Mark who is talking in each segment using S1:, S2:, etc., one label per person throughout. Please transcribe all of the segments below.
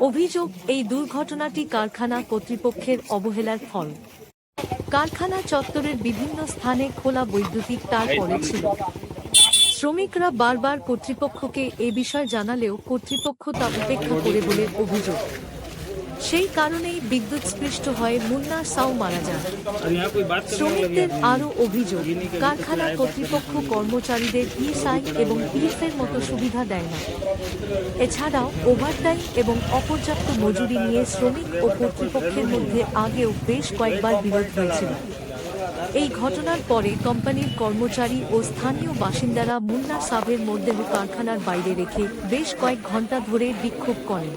S1: অভিযোগ, এই দুর্ঘটনাটি কারখানা কর্তৃপক্ষের অবহেলার ফল। কারখানা চত্বরের বিভিন্ন স্থানে খোলা বৈদ্যুতিক তার পড়েছিল। শ্রমিকরা বারবার কর্তৃপক্ষকে এ বিষয় জানালেও কর্তৃপক্ষ তা উপেক্ষা করে বলে অভিযোগ। সেই কারণেই বিদ্যুৎস্পৃষ্ট হয়ে মুন্না সাউ মারা যান। শ্রমিকদের আরও অভিযোগ, কারখানা কর্তৃপক্ষ কর্মচারীদের ইএসআই এবং পিএফের মতো সুবিধা দেয় না। এছাড়াও ওভারটাইম এবং অপর্যাপ্ত মজুরি নিয়ে শ্রমিক ও কর্তৃপক্ষের মধ্যে আগেও বেশ কয়েকবার বিরোধ হয়েছিল। এই ঘটনার পরে কোম্পানির কর্মচারী ও স্থানীয় বাসিন্দারা মুন্না সাহেবের মরদেহ কারখানার বাইরে রেখে বেশ কয়েক ঘণ্টা ধরে বিক্ষোভ করেন।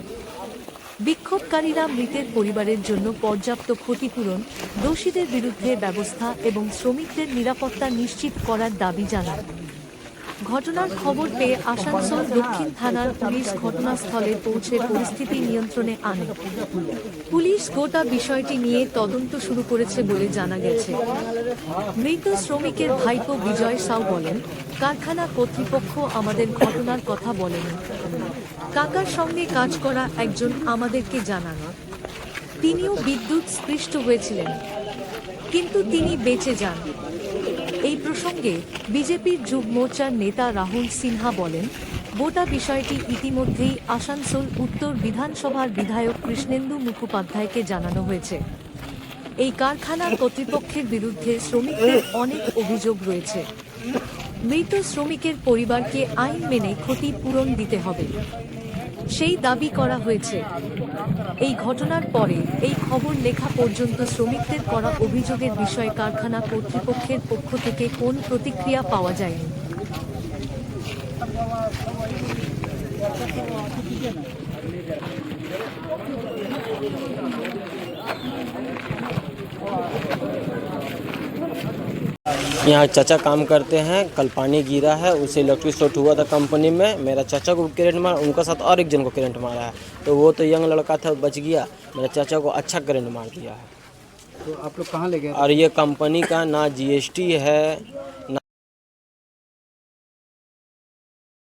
S1: বিক্ষোভকারীরা মৃতের পরিবারের জন্য পর্যাপ্ত ক্ষতিপূরণ, দোষীদের বিরুদ্ধে ব্যবস্থা এবং শ্রমিকদের নিরাপত্তা নিশ্চিত করার দাবি জানান। ঘটনার খবর পেয়ে আসানসোল দক্ষিণ থানার পুলিশ ঘটনাস্থলে পৌঁছে পরিস্থিতি নিয়ন্ত্রণে আনে। পুলিশ গোটা বিষয়টি নিয়ে তদন্ত শুরু করেছে বলে জানা গেছে। মৃত শ্রমিকের ভাইপো বিজয় সাউ বলেন, কারখানা কর্তৃপক্ষ আমাদের ঘটনার কথা বলেনি। কাকার সঙ্গে কাজ করা একজন আমাদেরকে জানান, তিনিও বিদ্যুৎ স্পৃষ্ট হয়েছিলেন, কিন্তু তিনি বেঁচে যান। এই প্রসঙ্গে বিজেপির যুব মোর্চার নেতা রাহুল সিনহা বলেন, গোটা বিষয়টি ইতিমধ্যেই আসানসোল উত্তর বিধানসভার বিধায়ক কৃষ্ণেন্দু মুখোপাধ্যায়কে জানানো হয়েছে। এই কারখানার কর্তৃপক্ষের বিরুদ্ধে শ্রমিকদের অনেক অভিযোগ রয়েছে। মৃত শ্রমিকের পরিবারকে আইন মেনে ক্ষতিপূরণ দিতে হবে, সেই দাবি করা হয়েছে। এই ঘটনার পরে এই খবর লেখা পর্যন্ত শ্রমিকদের করা অভিযোগের বিষয়ে কারখানা কর্তৃপক্ষের পক্ষ থেকে কোন প্রতিক্রিয়া পাওয়া যায়নি।
S2: यहाँ चाचा काम करते हैं, कल पानी गिरा है, उससे इलेक्ट्रिक शॉर्ट हुआ था कंपनी में। मेरा चाचा को करंट मारा, उनका साथ और एक जन को करंट मारा है, तो वो तो यंग लड़का था, बच गया। मेरा चाचा को अच्छा करंट मार दिया है।
S3: तो आप लोग कहाँ ले गए?
S2: और ये कंपनी का ना जीएसटी है,